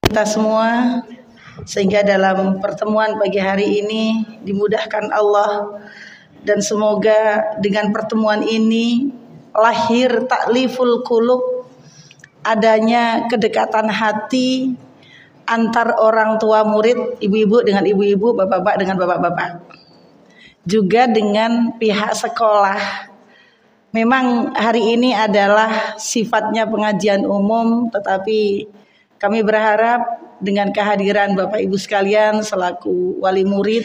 kita semua, sehingga dalam pertemuan pagi hari ini dimudahkan Allah, dan semoga dengan pertemuan ini lahir takliful qulub, adanya kedekatan hati antar orang tua murid, ibu-ibu dengan ibu-ibu, bapak-bapak dengan bapak-bapak, juga dengan pihak sekolah. Memang hari ini adalah sifatnya pengajian umum, tetapi kami berharap dengan kehadiran Bapak Ibu sekalian selaku wali murid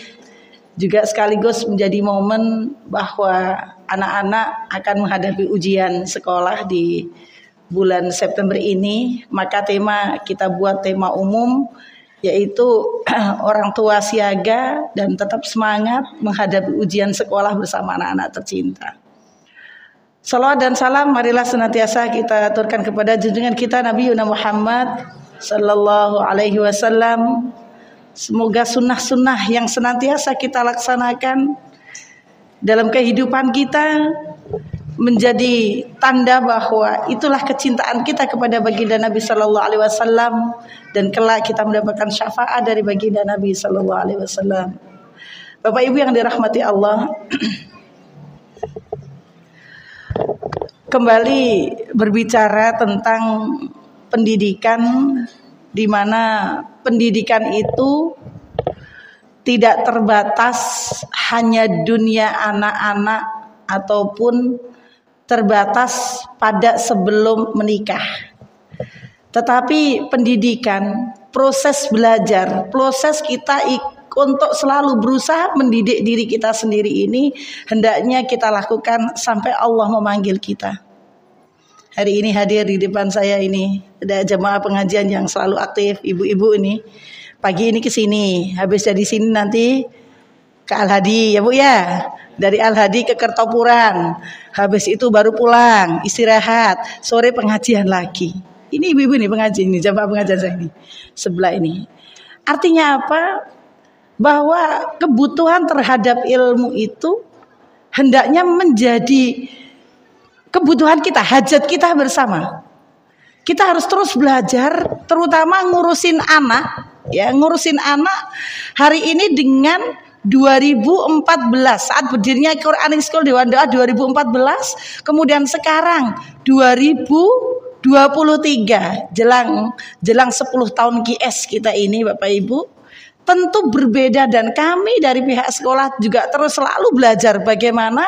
juga sekaligus menjadi momen bahwa anak-anak akan menghadapi ujian sekolah di bulan September ini. Maka tema kita buat tema umum, yaitu orang tua siaga dan tetap semangat menghadapi ujian sekolah bersama anak-anak tercinta. Salawat dan salam marilah senantiasa kita aturkan kepada junjungan kita Nabi Muhammad Sallallahu Alaihi Wasallam. Semoga sunnah-sunnah yang senantiasa kita laksanakan dalam kehidupan kita menjadi tanda bahwa itulah kecintaan kita kepada baginda Nabi Sallallahu Alaihi Wasallam, dan kelak kita mendapatkan syafaat dari baginda Nabi Sallallahu Alaihi Wasallam. Bapak Ibu yang dirahmati Allah, kembali berbicara tentang pendidikan, di mana pendidikan itu tidak terbatas hanya dunia anak-anak ataupun terbatas pada sebelum menikah. Tetapi pendidikan, proses belajar, proses kita untuk selalu berusaha mendidik diri kita sendiri ini hendaknya kita lakukan sampai Allah memanggil kita. Hari ini hadir di depan saya ini ada jemaah pengajian yang selalu aktif, ibu-ibu ini. Pagi ini ke sini, habis dari sini nanti ke Al-Hadi ya Bu ya. Dari Al-Hadi ke Kertopuran. Habis itu baru pulang, istirahat, sore pengajian lagi. Ini ibu-ibu nih pengajian ini, jemaah pengajian saya ini. Sebelah ini. Artinya apa? Bahwa kebutuhan terhadap ilmu itu hendaknya menjadi kebutuhan kita, hajat kita bersama. Kita harus terus belajar, terutama ngurusin anak, ya, ngurusin anak hari ini dengan 2014 saat berdirinya Quranic School Dewan Doa 2014, kemudian sekarang 2023 jelang 10 tahun QS kita ini Bapak Ibu. Tentu berbeda, dan kami dari pihak sekolah juga terus selalu belajar bagaimana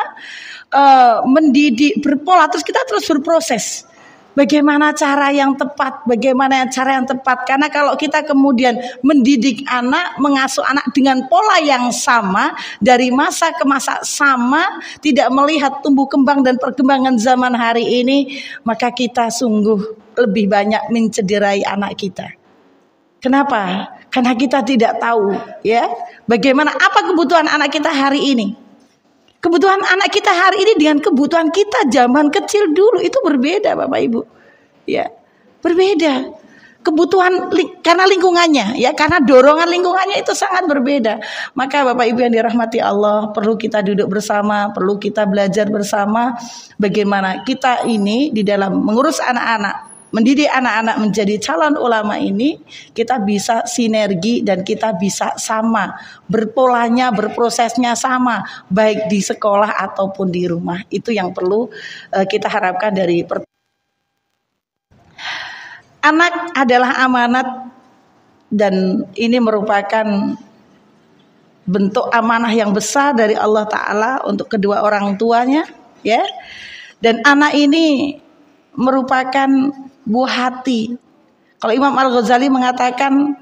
mendidik berpola, terus kita terus berproses bagaimana cara yang tepat, karena kalau kita kemudian mendidik anak, mengasuh anak dengan pola yang sama dari masa ke masa sama, tidak melihat tumbuh kembang dan perkembangan zaman hari ini, maka kita sungguh lebih banyak mencederai anak kita. Kenapa? Karena kita tidak tahu, ya, bagaimana apa kebutuhan anak kita hari ini. Kebutuhan anak kita hari ini dengan kebutuhan kita zaman kecil dulu itu berbeda, Bapak Ibu. Ya, berbeda. Kebutuhan karena lingkungannya, ya, karena dorongan lingkungannya itu sangat berbeda. Maka Bapak Ibu yang dirahmati Allah, perlu kita duduk bersama, perlu kita belajar bersama bagaimana kita ini di dalam mengurus anak-anak, mendidik anak-anak menjadi calon ulama ini, kita bisa sinergi dan kita bisa sama, berpolanya, berprosesnya sama, baik di sekolah ataupun di rumah. Itu yang perlu kita harapkan dari anak adalah amanat, dan ini merupakan bentuk amanah yang besar dari Allah Ta'ala untuk kedua orang tuanya, ya. Dan anak ini merupakan buah hati. Kalau Imam Al-Ghazali mengatakan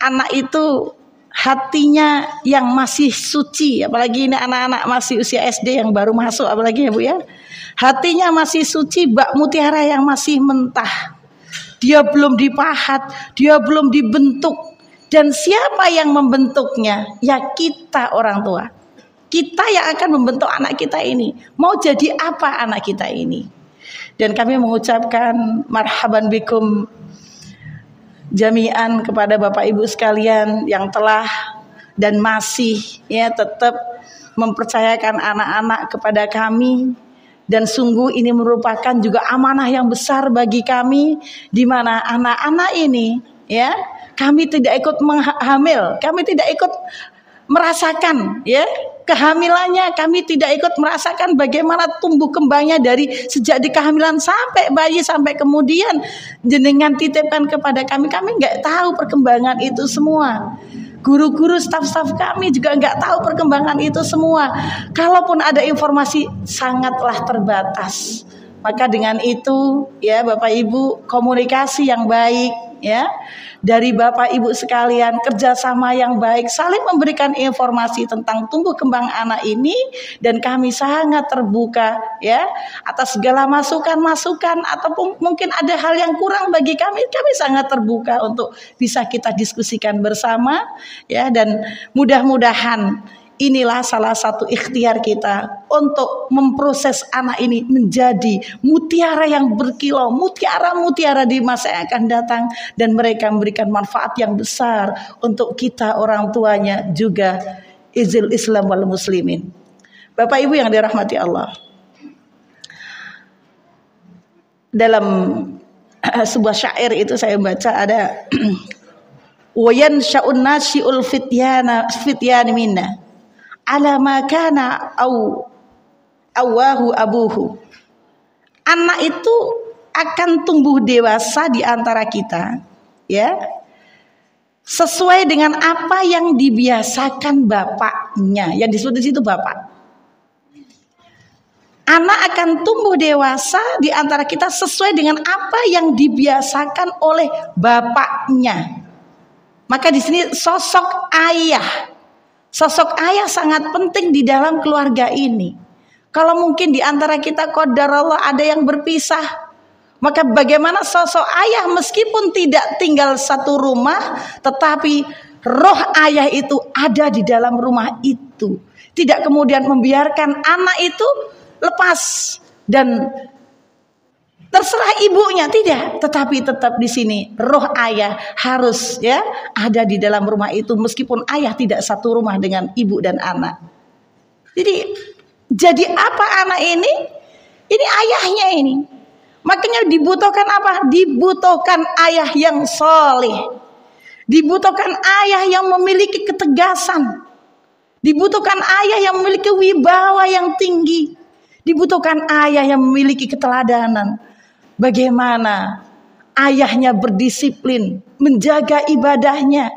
anak itu hatinya yang masih suci, apalagi ini anak-anak masih usia SD yang baru masuk, apalagi ya Bu ya, hatinya masih suci, bak mutiara yang masih mentah. Dia belum dipahat, dia belum dibentuk. Dan siapa yang membentuknya? Ya kita orang tua. Kita yang akan membentuk anak kita ini. Mau jadi apa anak kita ini? Dan kami mengucapkan marhaban bikum jami'an kepada Bapak Ibu sekalian yang telah dan masih ya tetap mempercayakan anak-anak kepada kami. Dan sungguh ini merupakan juga amanah yang besar bagi kami, di mana anak-anak ini ya kami tidak ikut hamil, kami tidak ikut merasakan ya kehamilannya, kami tidak ikut merasakan bagaimana tumbuh kembangnya dari sejak di kehamilan sampai bayi, sampai kemudian jenengan titipkan kepada kami nggak tahu perkembangan itu semua. Guru-guru, staf-staf kami juga nggak tahu perkembangan itu semua. Kalaupun ada informasi sangatlah terbatas. Maka dengan itu ya Bapak Ibu, komunikasi yang baik ya dari Bapak Ibu sekalian, kerjasama yang baik, saling memberikan informasi tentang tumbuh kembang anak ini, dan kami sangat terbuka ya atas segala masukan-masukan ataupun mungkin ada hal yang kurang bagi kami sangat terbuka untuk bisa kita diskusikan bersama ya, dan mudah-mudahan inilah salah satu ikhtiar kita untuk memproses anak ini menjadi mutiara yang berkilau, mutiara-mutiara di masa yang akan datang, dan mereka memberikan manfaat yang besar untuk kita orang tuanya juga, izil Islam wal muslimin. Bapak Ibu yang dirahmati Allah, dalam sebuah syair itu saya baca ada wayan sya'un nasyi'ul fityana minna ala ma kana awahu abuhu. Anak itu akan tumbuh dewasa di antara kita ya sesuai dengan apa yang dibiasakan bapaknya. Yang disebut di situ bapak. Anak akan tumbuh dewasa di antara kita sesuai dengan apa yang dibiasakan oleh bapaknya. Maka di sini sosok ayah. Sosok ayah sangat penting di dalam keluarga ini. Kalau mungkin di antara kita qadarallah ada yang berpisah, maka bagaimana sosok ayah meskipun tidak tinggal satu rumah, tetapi roh ayah itu ada di dalam rumah itu. Tidak kemudian membiarkan anak itu lepas dan terserah ibunya, tidak, tetapi tetap di sini roh ayah harus ya ada di dalam rumah itu meskipun ayah tidak satu rumah dengan ibu dan anak. Jadi apa anak ini? Ini ayahnya ini. Makanya dibutuhkan apa? Dibutuhkan ayah yang soleh. Dibutuhkan ayah yang memiliki ketegasan. Dibutuhkan ayah yang memiliki wibawa yang tinggi. Dibutuhkan ayah yang memiliki keteladanan. Bagaimana ayahnya berdisiplin, menjaga ibadahnya.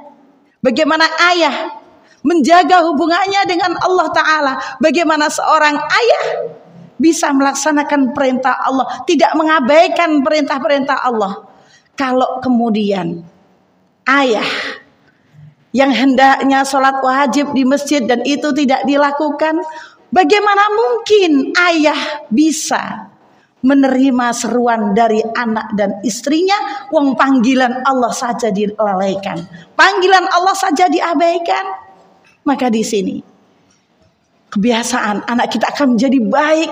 Bagaimana ayah menjaga hubungannya dengan Allah Ta'ala. Bagaimana seorang ayah bisa melaksanakan perintah Allah, tidak mengabaikan perintah-perintah Allah. Kalau kemudian ayah yang hendaknya sholat wajib di masjid dan itu tidak dilakukan, bagaimana mungkin ayah bisa menerima seruan dari anak dan istrinya? Wong panggilan Allah saja dilalaikan, panggilan Allah saja diabaikan. Maka di sini kebiasaan anak kita akan menjadi baik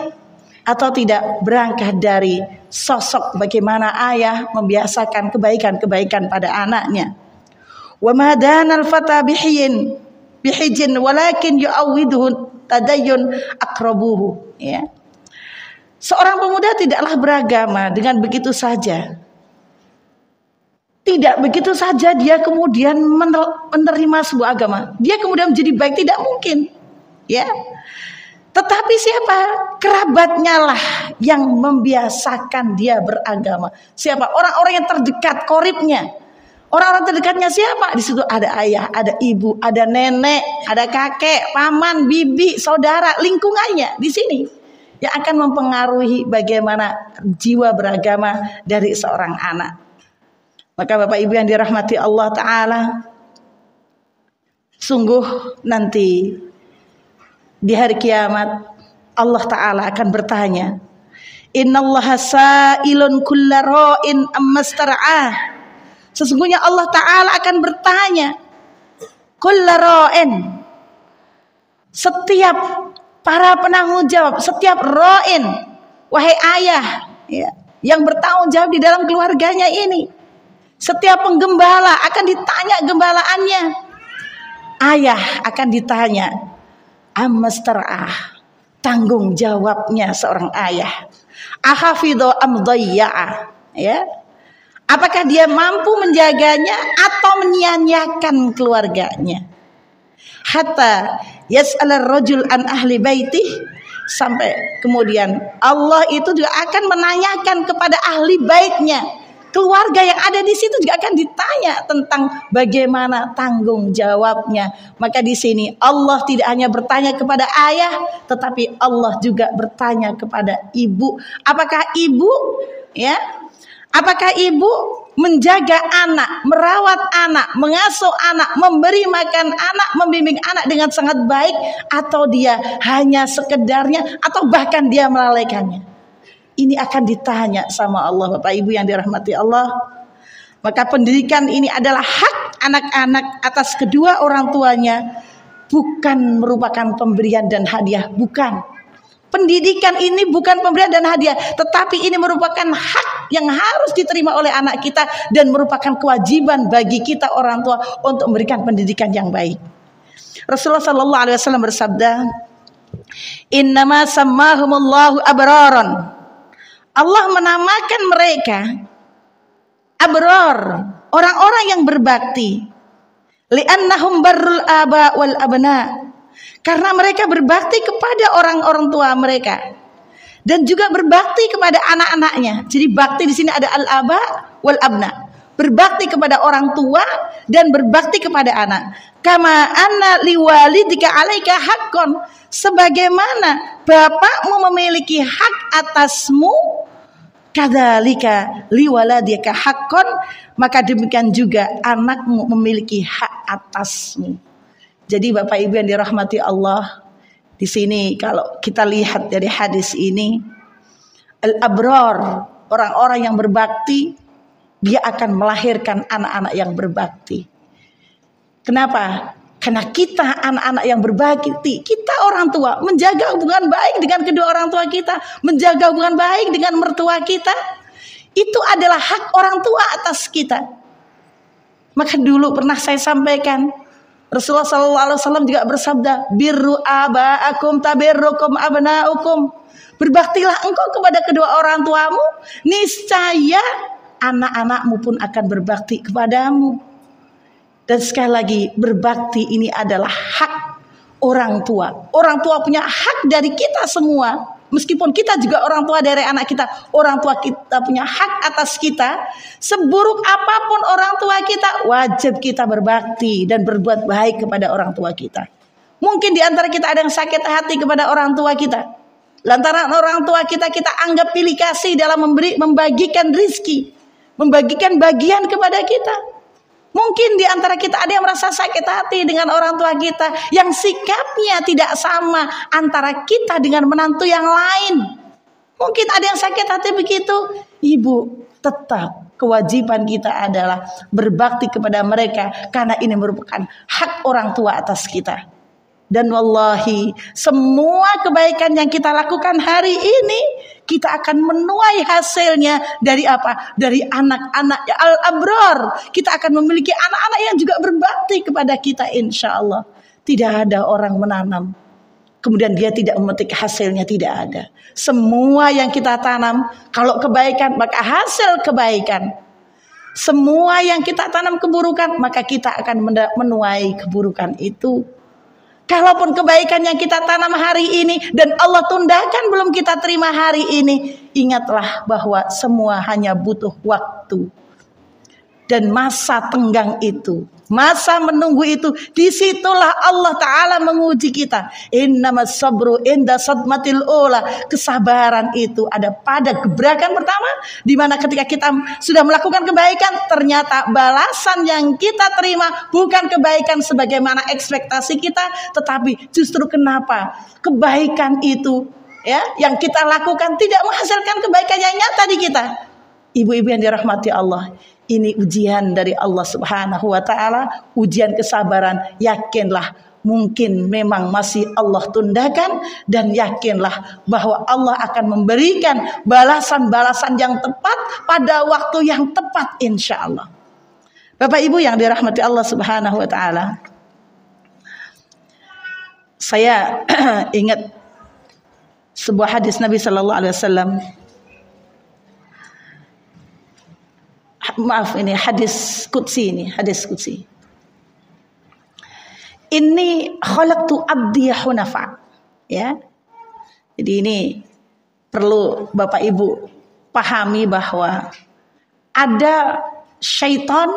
atau tidak berangkat dari sosok bagaimana ayah membiasakan kebaikan-kebaikan pada anaknya. Wa madanal fata bihijin walakin yu'awwiduhu tadayyun akrabuhu ya. Seorang pemuda tidaklah beragama dengan begitu saja. Tidak begitu saja dia kemudian menerima sebuah agama. Dia kemudian menjadi baik, tidak mungkin. Ya. Tetapi siapa? Kerabatnya lah yang membiasakan dia beragama. Siapa? Orang-orang yang terdekat, qoribnya. Orang-orang terdekatnya siapa? Di situ ada ayah, ada ibu, ada nenek, ada kakek, paman, bibi, saudara, lingkungannya di sini yang akan mempengaruhi bagaimana jiwa beragama dari seorang anak. Maka Bapak Ibu yang dirahmati Allah Ta'ala, sungguh nanti di hari kiamat Allah Ta'ala akan bertanya, innallaha sa'ilun kulla ra'in ammastar'ah. Sesungguhnya Allah Ta'ala akan bertanya, kulla ra'in, setiap para penanggung jawab, setiap ra'in, wahai ayah ya, yang bertanggung jawab di dalam keluarganya ini, setiap penggembala akan ditanya gembalaannya. Ayah akan ditanya ammastar'ah, tanggung jawabnya seorang ayah. Ahafidho am dhayya'a ya. Apakah dia mampu menjaganya atau menyia-nyiakan keluarganya? Hatta yas'alar rajul an ahli baitih, sampai kemudian Allah itu juga akan menanyakan kepada ahli baitnya, keluarga yang ada di situ juga akan ditanya tentang bagaimana tanggung jawabnya. Maka di sini Allah tidak hanya bertanya kepada ayah, tetapi Allah juga bertanya kepada ibu. Apakah ibu, apakah ibu menjaga anak, merawat anak, mengasuh anak, memberi makan anak, membimbing anak dengan sangat baik, atau dia hanya sekedarnya atau bahkan dia melalaikannya? Ini akan ditanya sama Allah, Bapak Ibu yang dirahmati Allah. Maka pendidikan ini adalah hak anak-anak atas kedua orang tuanya, bukan merupakan pemberian dan hadiah, bukan. Pendidikan ini bukan pemberian dan hadiah, tetapi ini merupakan hak yang harus diterima oleh anak kita dan merupakan kewajiban bagi kita orang tua untuk memberikan pendidikan yang baik. Rasulullah sallallahu alaihi wasallam bersabda, "Innama sammahumullahu abraran." Allah menamakan mereka abrar, orang-orang yang berbakti. Li'annahum barrul aba wal abna. Karena mereka berbakti kepada orang-orang tua mereka dan juga berbakti kepada anak-anaknya. Jadi bakti di sini ada al-aba wal abna. Berbakti kepada orang tua dan berbakti kepada anak. Kama anna liwalidika 'alaika haqqan. Sebagaimana bapakmu memiliki hak atasmu, kadzalika liwaladika haqqan, maka demikian juga anakmu memiliki hak atasmu. Jadi Bapak Ibu yang dirahmati Allah, di sini kalau kita lihat dari hadis ini, al-abrar, orang-orang yang berbakti, dia akan melahirkan anak-anak yang berbakti. Kenapa? Karena kita anak-anak yang berbakti, kita orang tua menjaga hubungan baik dengan kedua orang tua kita, menjaga hubungan baik dengan mertua kita, itu adalah hak orang tua atas kita. Maka dulu pernah saya sampaikan, Rasulullah SAW juga bersabda, birru aba'akum tabirrukum abna'ukum. Berbaktilah engkau kepada kedua orang tuamu, niscaya anak-anakmu pun akan berbakti kepadamu. Dan sekali lagi, berbakti ini adalah hak orang tua. Orang tua punya hak dari kita semua. Meskipun kita juga orang tua dari anak kita, orang tua kita punya hak atas kita. Seburuk apapun orang tua kita, wajib kita berbakti dan berbuat baik kepada orang tua kita. Mungkin di antara kita ada yang sakit hati kepada orang tua kita. Lantaran orang tua kita anggap pilih kasih dalam membagikan rizki, membagikan bagian kepada kita. Mungkin di antara kita ada yang merasa sakit hati dengan orang tua kita yang sikapnya tidak sama antara kita dengan menantu yang lain. Mungkin ada yang sakit hati begitu. Ibu, tetap kewajiban kita adalah berbakti kepada mereka karena ini merupakan hak orang tua atas kita. Dan wallahi, semua kebaikan yang kita lakukan hari ini, kita akan menuai hasilnya dari apa? Dari anak-anak al-abrar. Kita akan memiliki anak-anak yang juga berbakti kepada kita, insya Allah. Tidak ada orang menanam kemudian dia tidak memetik hasilnya, tidak ada. Semua yang kita tanam, kalau kebaikan maka hasil kebaikan. Semua yang kita tanam keburukan, maka kita akan menuai keburukan itu. Kalaupun kebaikan yang kita tanam hari ini dan Allah tundakan belum kita terima hari ini, ingatlah bahwa semua hanya butuh waktu. Dan masa tenggang itu, masa menunggu itu, disitulah Allah Ta'ala menguji kita. Innamas sabru inda sadmatil ula. Kesabaran itu ada pada gebrakan pertama, di mana ketika kita sudah melakukan kebaikan, ternyata balasan yang kita terima bukan kebaikan sebagaimana ekspektasi kita, tetapi justru kenapa kebaikan itu yang kita lakukan tidak menghasilkan kebaikan yang nyata di kita. Ibu-ibu yang dirahmati Allah, ini ujian dari Allah Subhanahu wa Ta'ala, ujian kesabaran. Yakinlah, mungkin memang masih Allah tundakan, dan yakinlah bahwa Allah akan memberikan balasan-balasan yang tepat pada waktu yang tepat, insya Allah. Bapak Ibu yang dirahmati Allah Subhanahu wa Ta'ala, saya ingat sebuah hadis Nabi Sallallahu Alaihi Wasallam. maaf, ini hadis qudsi, ini hadis qudsi. Inni khalaqtu abdi hunafa, ya. Jadi ini perlu Bapak Ibu pahami bahwa ada syaitan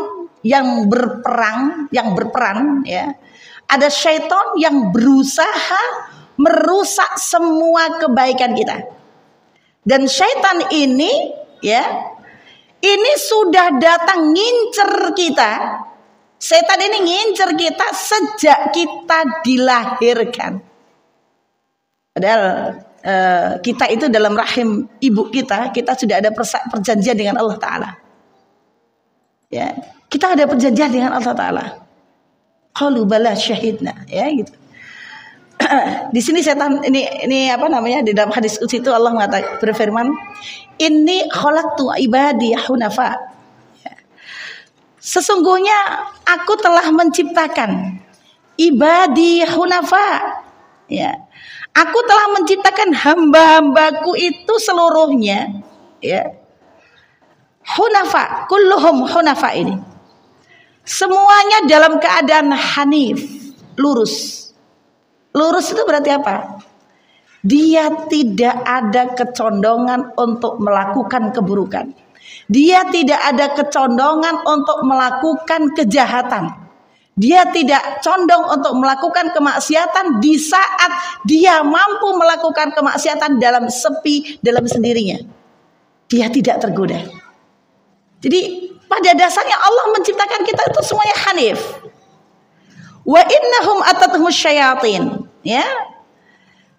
yang berperan, ya. Ada syaitan yang berusaha merusak semua kebaikan kita. Dan syaitan ini, ya, ini sudah datang ngincer kita. Setan ini ngincer kita sejak kita dilahirkan. Padahal kita itu dalam rahim ibu kita sudah ada perjanjian dengan Allah Ta'ala. Ya, kita ada perjanjian dengan Allah Ta'ala. Qalu bala syahidna, ya gitu. Di sini setan ini apa namanya, di dalam hadis qudsi itu Allah mengatakan, berfirman, inni khalaqtu ibadi hunafa. Sesungguhnya aku telah menciptakan ibadi hunafa, ya. Aku telah menciptakan hamba-hambaku itu seluruhnya, ya. Hunafa, kulluhum hunafa ini. Semuanya dalam keadaan hanif, lurus. Lurus itu berarti apa? Dia tidak ada kecondongan untuk melakukan keburukan. Dia tidak ada kecondongan untuk melakukan kejahatan. Dia tidak condong untuk melakukan kemaksiatan di saat dia mampu melakukan kemaksiatan dalam sepi, dalam sendirinya. Dia tidak tergoda. Jadi pada dasarnya Allah menciptakan kita itu semuanya hanif. Wa innahum atatuhumus syayatin, ya.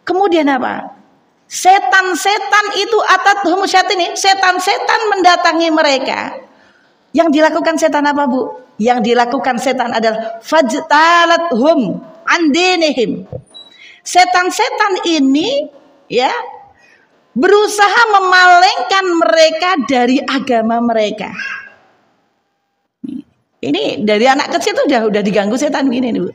Kemudian apa? Setan-setan itu atatuhumus syayatin, setan-setan mendatangi mereka. Yang dilakukan setan apa, Bu? Yang dilakukan setan adalah fajtalathum an dinihim. Setan-setan ini, ya, berusaha memalingkan mereka dari agama mereka. Ini dari anak kecil tuh udah diganggu setan begini nih, Bu.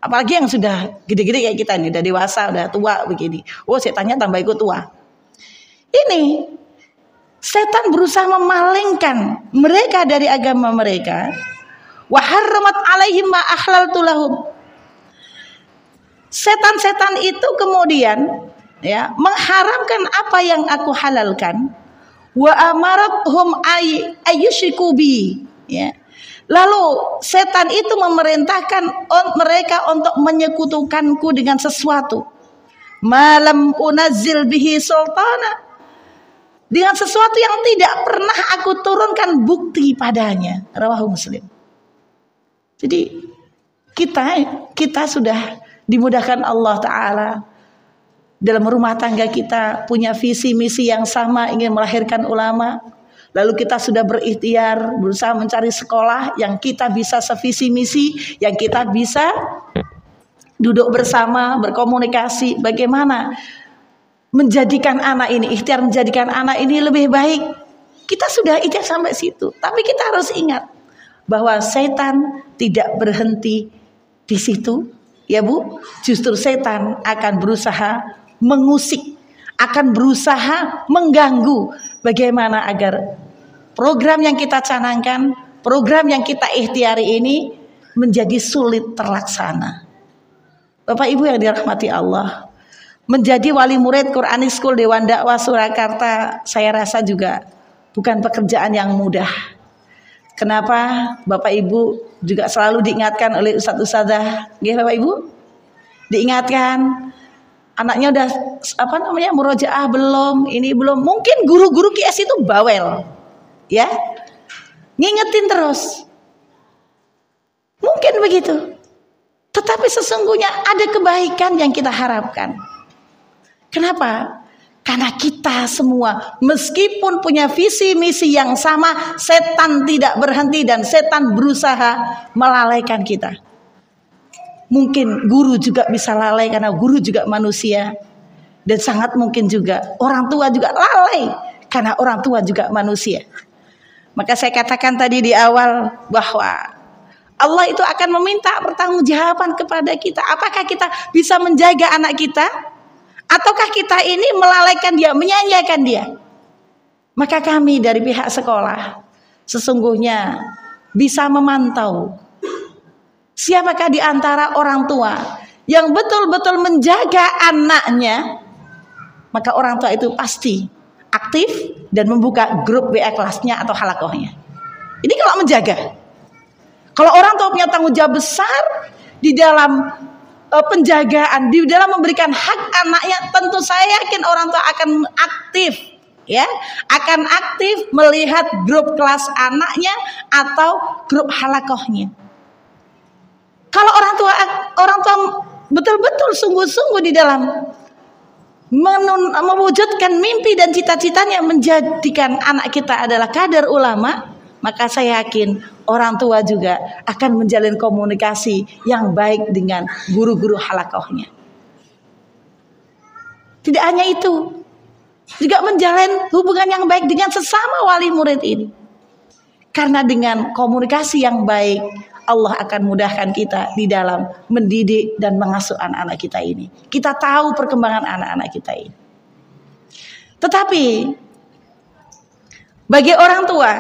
Apalagi yang sudah gede-gede kayak kita nih, udah dewasa, udah tua begini. Oh, setannya tambah ikut tua. Ini setan berusaha memalingkan mereka dari agama mereka. Wa harramat alaihim ma ahlaltu lahum. Setan-setan itu kemudian, ya, mengharamkan apa yang aku halalkan. Wa amarathum ayyushriku bi, ya. Lalu setan itu memerintahkan mereka untuk menyekutukanku dengan sesuatu. Malam unazil bihi sultana. Dengan sesuatu yang tidak pernah aku turunkan bukti padanya. Rawahu Muslim. Jadi kita sudah dimudahkan Allah Ta'ala. Dalam rumah tangga kita punya visi misi yang sama, ingin melahirkan ulama. Lalu kita sudah berikhtiar, berusaha mencari sekolah yang kita bisa sevisi misi, yang kita bisa duduk bersama, berkomunikasi, bagaimana menjadikan anak ini, ikhtiar menjadikan anak ini lebih baik. Kita sudah ikhtiar sampai situ, tapi kita harus ingat bahwa setan tidak berhenti di situ, ya Bu. Justru setan akan berusaha mengusik, akan berusaha mengganggu bagaimana agar program yang kita canangkan, program yang kita ikhtiari ini menjadi sulit terlaksana. Bapak Ibu yang dirahmati Allah, menjadi wali murid Quranic School Dewan Dakwah Surakarta, saya rasa juga bukan pekerjaan yang mudah. Kenapa? Bapak Ibu juga selalu diingatkan oleh Ustadz-Ustadzah, nggih Bapak Ibu? Diingatkan, anaknya udah murojaah belum, ini belum. Mungkin guru-guru QS itu bawel, ya, ngingetin terus. Mungkin begitu. Tetapi sesungguhnya ada kebaikan yang kita harapkan. Kenapa? Karena kita semua meskipun punya visi misi yang sama, setan tidak berhenti dan setan berusaha melalaikan kita. Mungkin guru juga bisa lalai karena guru juga manusia. Dan sangat mungkin juga orang tua juga lalai karena orang tua juga manusia. Maka saya katakan tadi di awal bahwa Allah itu akan meminta pertanggungjawaban kepada kita. Apakah kita bisa menjaga anak kita? Ataukah kita ini melalaikan dia, menyanyiakan dia? Maka kami dari pihak sekolah sesungguhnya bisa memantau siapakah di antara orang tua yang betul-betul menjaga anaknya, maka orang tua itu pasti aktif dan membuka grup WA kelasnya atau halakohnya. Ini kalau menjaga. Kalau orang tua punya tanggung jawab besar di dalam penjagaan, di dalam memberikan hak anaknya, tentu saya yakin orang tua akan aktif, ya, akan aktif melihat grup kelas anaknya atau grup halakohnya. Kalau orang tua betul-betul sungguh-sungguh di dalam mewujudkan mimpi dan cita-citanya menjadikan anak kita adalah kader ulama, maka saya yakin orang tua juga akan menjalin komunikasi yang baik dengan guru-guru halakohnya. Tidak hanya itu, juga menjalin hubungan yang baik dengan sesama wali murid ini. Karena dengan komunikasi yang baik, Allah akan mudahkan kita di dalam mendidik dan mengasuh anak-anak kita ini. Kita tahu perkembangan anak-anak kita ini. Tetapi bagi orang tua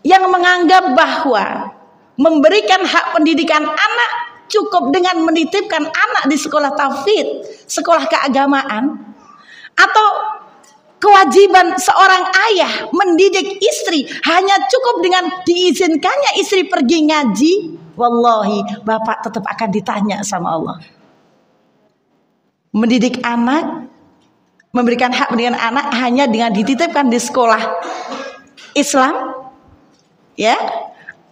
yang menganggap bahwa memberikan hak pendidikan anak cukup dengan menitipkan anak di sekolah tauhid, sekolah keagamaan, atau kewajiban seorang ayah mendidik istri hanya cukup dengan diizinkannya istri pergi ngaji, wallahi bapak tetap akan ditanya sama Allah. Mendidik anak, memberikan hak pendidikan anak hanya dengan dititipkan di sekolah Islam, ya,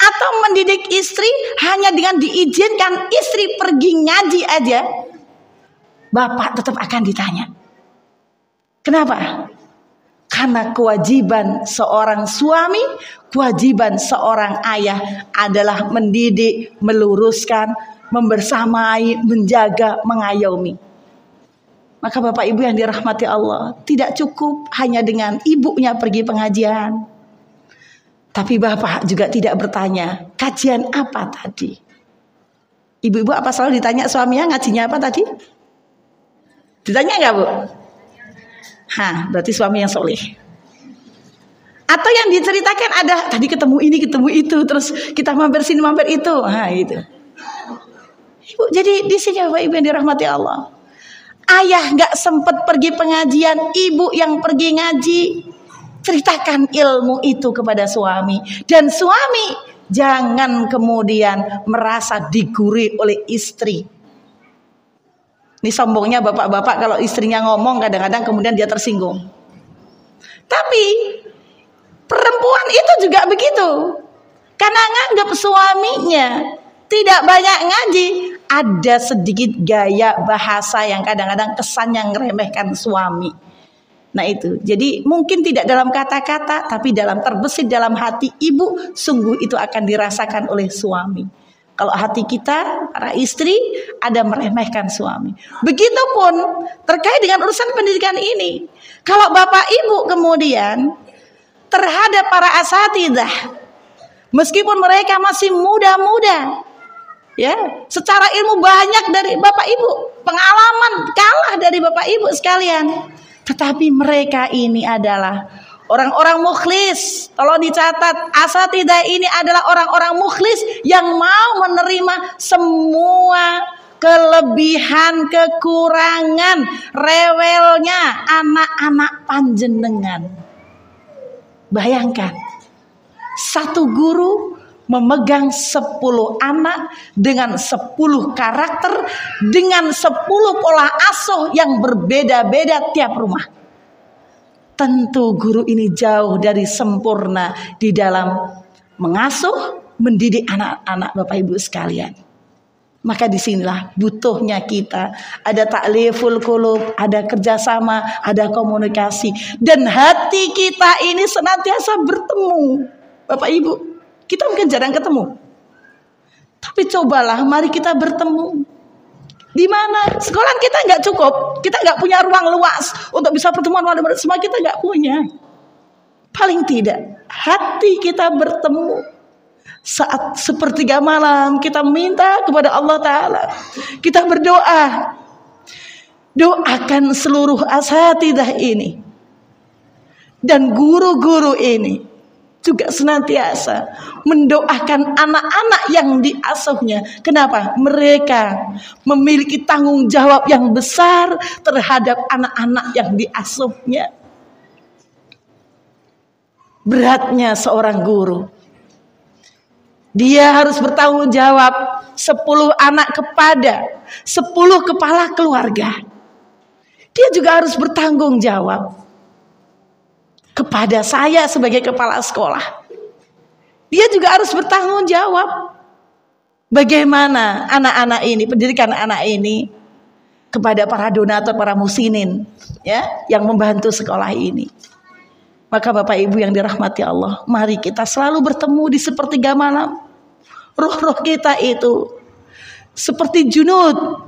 atau mendidik istri hanya dengan diizinkan istri pergi ngaji aja, bapak tetap akan ditanya. Kenapa? Karena kewajiban seorang suami, kewajiban seorang ayah adalah mendidik, meluruskan, membersamai, menjaga, mengayomi. Maka Bapak Ibu yang dirahmati Allah, tidak cukup hanya dengan ibunya pergi pengajian. Tapi Bapak juga tidak bertanya, kajian apa tadi? Ibu-ibu apa selalu ditanya suaminya ngajinya apa tadi? Ditanya enggak, Bu? Berarti suami yang soleh. Atau yang diceritakan ada tadi ketemu ini, ketemu itu, terus kita mampir sini, mampir itu. Itu. Ibu, jadi di sini Bapak Ibu yang dirahmati Allah. Ayah nggak sempat pergi pengajian, ibu yang pergi ngaji. Ceritakan ilmu itu kepada suami. Dan suami jangan kemudian merasa digurui oleh istri. Ini sombongnya bapak-bapak kalau istrinya ngomong kadang-kadang kemudian dia tersinggung. Tapi perempuan itu juga begitu. Karena nganggap suaminya tidak banyak ngaji, ada sedikit gaya bahasa yang kadang-kadang kesan yang ngeremehkan suami. Nah itu, jadi mungkin tidak dalam kata-kata, tapi dalam terbesit dalam hati ibu, sungguh itu akan dirasakan oleh suami. Kalau hati kita, para istri, ada meremehkan suami. Begitupun terkait dengan urusan pendidikan ini. Kalau bapak ibu kemudian terhadap para asatidzah, meskipun mereka masih muda-muda, ya, secara ilmu banyak dari bapak ibu, pengalaman kalah dari bapak ibu sekalian, tetapi mereka ini adalah orang-orang mukhlis. Tolong dicatat, asatidzah ini adalah orang-orang mukhlis yang mau menerima semua kelebihan, kekurangan, rewelnya anak-anak panjenengan. Bayangkan, satu guru memegang 10 anak dengan 10 karakter, dengan 10 pola asuh yang berbeda-beda tiap rumah. Tentu guru ini jauh dari sempurna di dalam mengasuh, mendidik anak-anak Bapak Ibu sekalian. Maka disinilah butuhnya kita ada ta'liful qulub, ada kerjasama, ada komunikasi, dan hati kita ini senantiasa bertemu. Bapak Ibu, kita mungkin jarang ketemu, tapi cobalah mari kita bertemu. Di mana sekolah kita nggak cukup, kita nggak punya ruang luas untuk bisa pertemuan wali murid semua, kita nggak punya. Paling tidak hati kita bertemu saat sepertiga malam, kita minta kepada Allah Ta'ala, kita berdoa, doakan seluruh asatidzah ini Dan guru-guru ini juga senantiasa mendoakan anak-anak yang diasuhnya. Kenapa? Mereka memiliki tanggung jawab yang besar terhadap anak-anak yang diasuhnya. Beratnya seorang guru. Dia harus bertanggung jawab 10 anak kepada 10 kepala keluarga. Dia juga harus bertanggung jawab kepada saya sebagai kepala sekolah. Dia juga harus bertanggung jawab bagaimana anak-anak ini, pendidikan anak ini kepada para donatur, para musinin ya, yang membantu sekolah ini. Maka Bapak Ibu yang dirahmati Allah, mari kita selalu bertemu di sepertiga malam. Roh-roh kita itu seperti junudun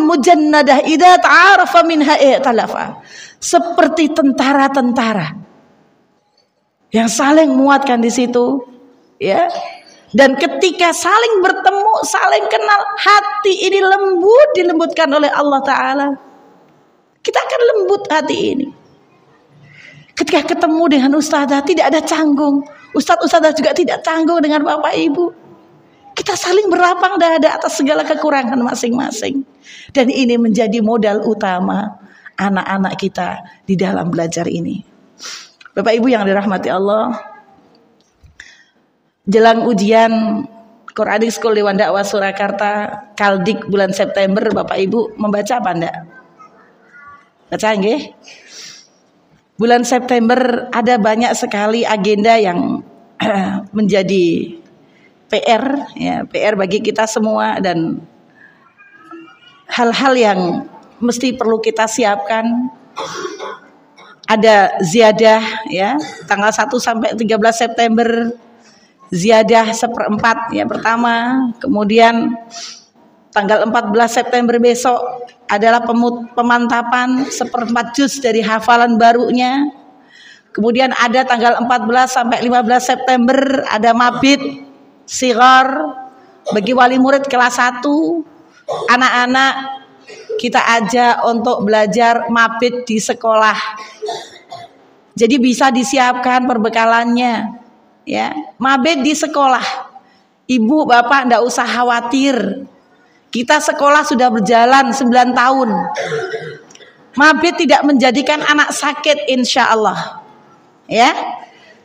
mujannadah idza ta'arafa minha i'talafa. Seperti tentara-tentara yang saling menguatkan di situ, ya. Dan ketika saling bertemu, saling kenal, hati ini lembut, dilembutkan oleh Allah Ta'ala. Kita akan lembut hati ini. Ketika ketemu dengan ustazah, tidak ada canggung. Ustaz-ustazah juga tidak canggung dengan Bapak Ibu. Kita saling berlapang dada atas segala kekurangan masing-masing. Dan ini menjadi modal utama anak-anak kita di dalam belajar ini. Bapak Ibu yang dirahmati Allah, jelang ujian Quranic School Dewan Dakwah Surakarta Kaldik bulan September, Bapak Ibu membaca apa enggak? Baca nggih? Bulan September ada banyak sekali agenda yang menjadi PR, ya, PR bagi kita semua, dan hal-hal yang mesti perlu kita siapkan. Ada ziyadah ya, tanggal 1 sampai 13 September ziyadah 1/4 ya pertama. Kemudian tanggal 14 September besok adalah pemantapan 1/4 juz dari hafalan barunya. Kemudian ada tanggal 14 sampai 15 September ada mabit sigar bagi wali murid kelas 1. Anak-anak kita ajak untuk belajar mabit di sekolah. Jadi bisa disiapkan perbekalannya ya. Mabit di sekolah. Ibu bapak enggak usah khawatir. Kita sekolah sudah berjalan 9 tahun. Mabit tidak menjadikan anak sakit insya Allah. Ya.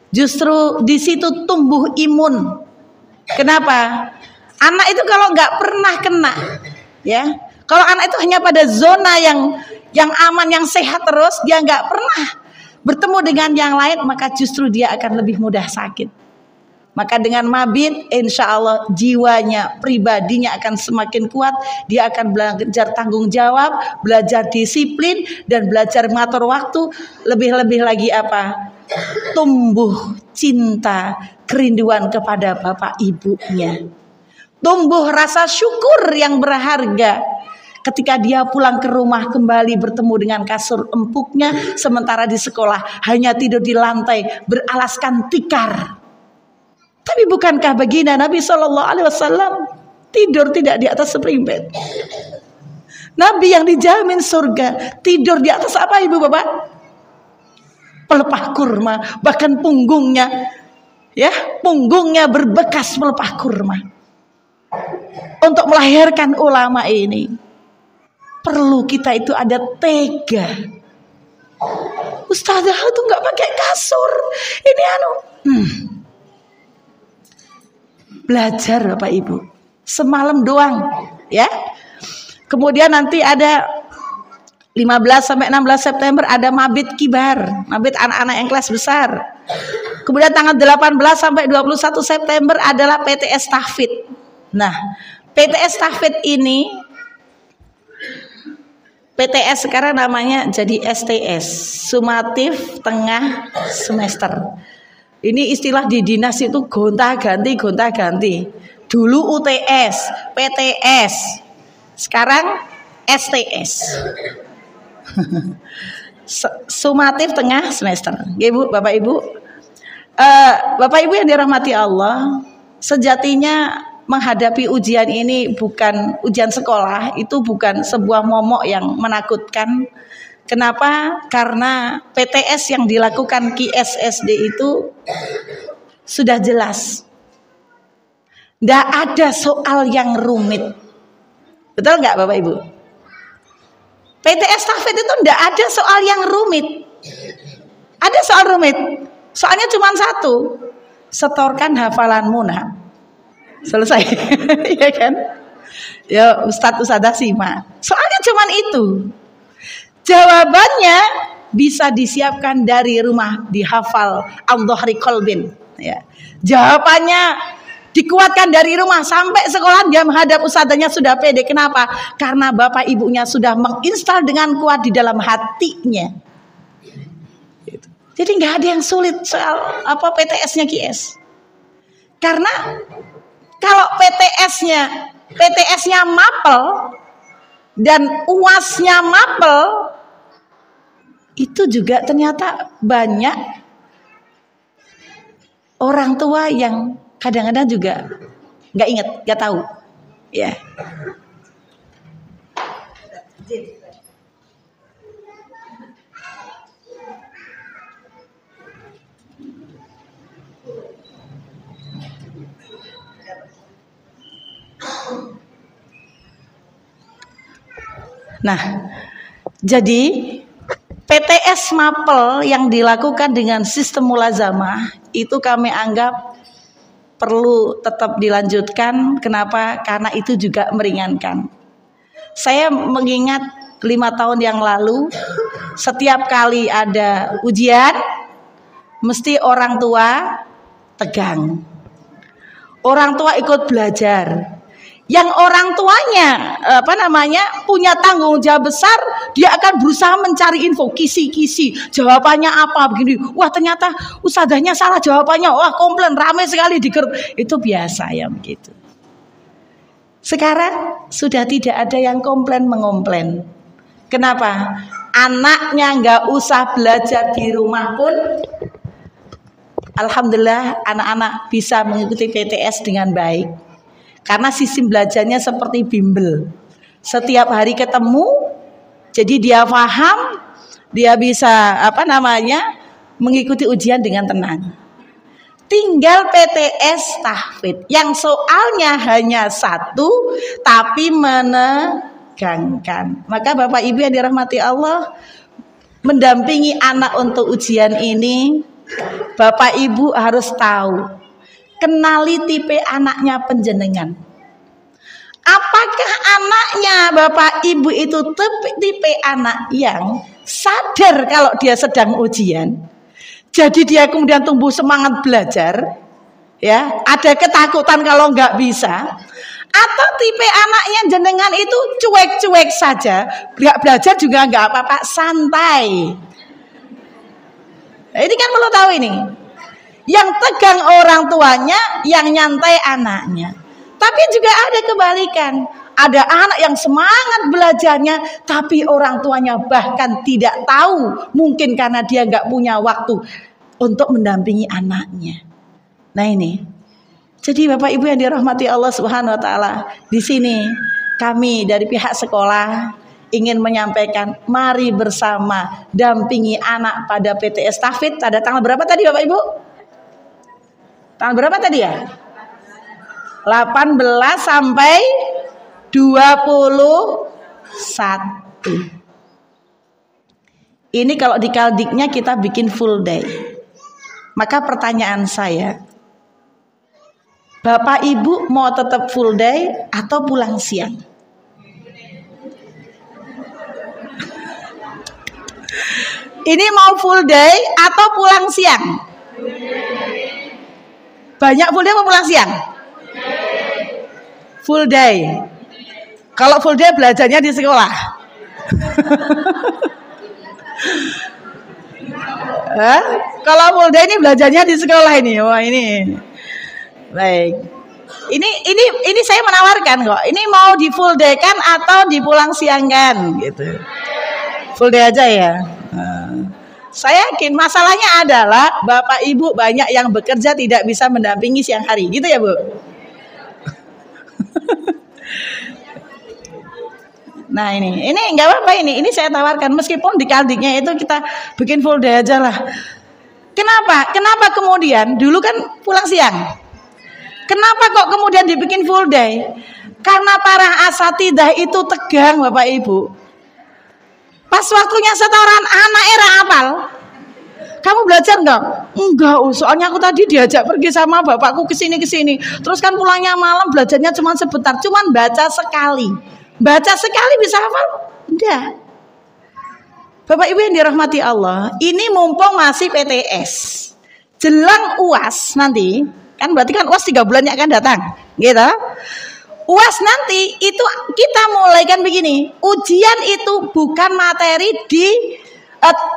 Justru di situ tumbuh imun. Kenapa? Anak itu kalau nggak pernah kena, ya. Kalau anak itu hanya pada zona yang aman, yang sehat terus, dia nggak pernah bertemu dengan yang lain, maka justru dia akan lebih mudah sakit. Maka dengan mabit, insya Allah jiwanya, pribadinya akan semakin kuat. Dia akan belajar tanggung jawab, belajar disiplin, dan belajar mengatur waktu. Lebih-lebih lagi apa? Tumbuh cinta, kerinduan kepada bapak ibunya. Tumbuh rasa syukur yang berharga. Ketika dia pulang ke rumah kembali bertemu dengan kasur empuknya, sementara di sekolah hanya tidur di lantai beralaskan tikar. Tapi bukankah baginda Nabi SAW tidur tidak di atas spring bed? Nabi yang dijamin surga tidur di atas apa ibu bapak? Pelepah kurma, bahkan punggungnya, ya punggungnya berbekas pelepah kurma. Untuk melahirkan ulama ini perlu kita itu ada tega. Ustazah itu nggak pakai kasur, ini belajar Bapak Ibu semalam doang ya. Kemudian nanti ada 15 sampai 16 September ada mabit kibar, mabit anak-anak yang kelas besar. Kemudian tanggal 18 sampai 21 September adalah PTS tahfidz. Nah, PTS tahfidz ini PTS sekarang namanya jadi STS, sumatif tengah semester. Ini istilah di dinas itu gonta-ganti. Dulu UTS, PTS, sekarang STS. Sumatif tengah semester. Ibu, Bapak Ibu, Bapak Ibu yang dirahmati Allah, sejatinya menghadapi ujian ini bukan ujian sekolah, itu bukan sebuah momok yang menakutkan, Kenapa? Karena PTS yang dilakukan QSSD itu sudah jelas. Nggak ada soal yang rumit. Betul nggak Bapak Ibu? PTS tahfidz itu nggak ada soal yang rumit. Ada soal rumit. Soalnya cuma satu. Setorkan hafalanmu nak. Selesai. Ya kan? Ya Ustadz simak. Soalnya cuma itu. Jawabannya bisa disiapkan dari rumah, dihafal al-dhahri qalbin. Ya. Jawabannya dikuatkan dari rumah sampai sekolah dia menghadap ustadzanya sudah pede. Kenapa? Karena bapak ibunya sudah menginstal dengan kuat di dalam hatinya. Jadi nggak ada yang sulit soal apa PTS-nya QS. Karena kalau PTS-nya mapel dan UAS-nya mapel, itu juga ternyata banyak orang tua yang kadang-kadang juga nggak inget, nggak tahu, ya. Nah, jadi PTS mapel yang dilakukan dengan sistem mulazamah itu kami anggap perlu tetap dilanjutkan. Kenapa? Karena itu juga meringankan. Saya mengingat 5 tahun yang lalu, setiap kali ada ujian, mesti orang tua tegang. Orang tua ikut belajar. Yang orang tuanya punya tanggung jawab besar, dia akan berusaha mencari info, kisi-kisi jawabannya apa begini. Wah ternyata ustadzahnya salah jawabannya, wah komplain ramai sekali di grup. Itu biasa ya begitu. Sekarang sudah tidak ada yang komplain. Kenapa? Anaknya nggak usah belajar di rumah pun, alhamdulillah anak-anak bisa mengikuti PTS dengan baik. Karena sistem belajarnya seperti bimbel. Setiap hari ketemu, jadi dia paham, dia bisa mengikuti ujian dengan tenang. Tinggal PTS tahfidz yang soalnya hanya satu tapi menegangkan. Maka Bapak Ibu yang dirahmati Allah, mendampingi anak untuk ujian ini, Bapak Ibu harus tahu, kenali tipe anaknya penjenengan. Apakah anaknya Bapak Ibu itu tipe anak yang sadar kalau dia sedang ujian, jadi dia kemudian tumbuh semangat belajar, ya, ada ketakutan kalau nggak bisa, atau tipe anaknya jenengan itu cuek-cuek saja, nggak belajar juga nggak apa-apa, santai. Nah, ini kan perlu tahu ini. Yang tegang orang tuanya, yang nyantai anaknya. Tapi juga ada kebalikan. Ada anak yang semangat belajarnya, tapi orang tuanya bahkan tidak tahu. Mungkin karena dia nggak punya waktu untuk mendampingi anaknya. Nah ini. Jadi Bapak Ibu yang dirahmati Allah Subhanahu Wa Taala, di sini kami dari pihak sekolah ingin menyampaikan, mari bersama dampingi anak pada PTS tahfidz. Pada tanggal berapa tadi Bapak Ibu? Tanggal berapa tadi ya? 18 sampai 21. Ini kalau di Kaldiknya kita bikin full day. Maka pertanyaan saya, Bapak Ibu mau tetap full day atau pulang siang? Ini mau full day atau pulang siang? Banyak full day atau pulang siang? Full day. Kalau full day belajarnya di sekolah. Kalau full day ini belajarnya di sekolah ini. Wah ini. Baik. Ini saya menawarkan kok. Ini mau di full day kan atau di pulang siang kan gitu. Full day aja ya. Saya yakin masalahnya adalah Bapak Ibu banyak yang bekerja tidak bisa mendampingi siang hari, gitu ya Bu? Nah ini nggak apa-apa ini saya tawarkan meskipun di Kaldiknya itu kita bikin full day aja lah. Kenapa kemudian dulu kan pulang siang? Kenapa kok kemudian dibikin full day? Karena para asatidah itu tegang Bapak Ibu. Pas waktunya setoran anak era apal. Kamu belajar enggak? Enggak, soalnya aku tadi diajak pergi sama bapakku ke sini. Terus kan pulangnya malam, belajarnya cuma sebentar, cuma baca sekali. Baca sekali bisa hafal? Enggak. Bapak Ibu yang dirahmati Allah, ini mumpung masih PTS. Jelang UAS nanti, kan berarti kan UAS 3 bulannya akan datang, gitu. UAS nanti itu kita mulai kan begini, ujian itu bukan materi di